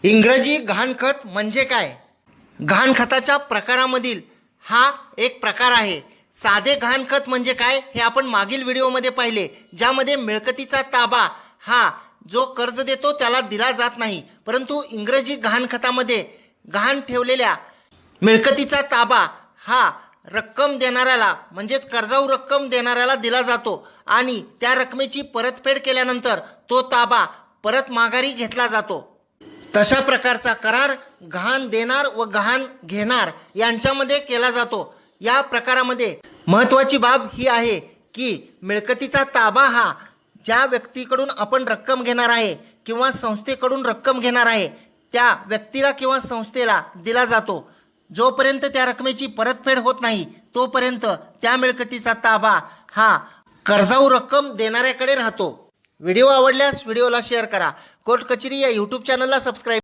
इंग्रजी गहाणखत म्हणजे काय? गहाणखताच्या प्रकारामधील हा एक प्रकार आहे. साधे गहाणखत म्हणजे काय हे आपण मागील व्हिडिओमध्ये पाहिले, ज्यामध्ये मिळकतीचा ताबा हा जो कर्ज देतो त्याला दिला जात नाही, परंतु इंग्रजी गहाणखतामध्ये गहाण ठेवलेल्या मिळकतीचा ताबा हा रक्कम देणाऱ्याला म्हणजेच कर्जाऊ रक्कम देणाऱ्याला दिला जातो आणि त्या रकमेची परतफेड केल्यानंतर तो ताबा परत माघारी घेतला जातो. तशा प्रकारचा करार गहाण देणार व गहाण घेणार यांच्यामध्ये केला जातो. या प्रकारामध्ये महत्त्वाची बाब ही आहे की मिळकतीचा ताबा हा ज्या व्यक्तीकडून आपण रक्कम घेणार आहे किंवा संस्थेकडून रक्कम घेणार आहे त्या व्यक्तीला किंवा संस्थेला दिला जातो. जोपर्यंत त्या रकमेची परतफेड होत नाही तोपर्यंत त्या मिळकतीचा ताबा हा कर्जाऊ रक्कम देणाऱ्याकडे राहतो. व्हिडिओ आवडल्यास व्हिडिओला शेअर करा. कोर्ट कचेरी या यूट्यूब चॅनलला सबस्क्राईब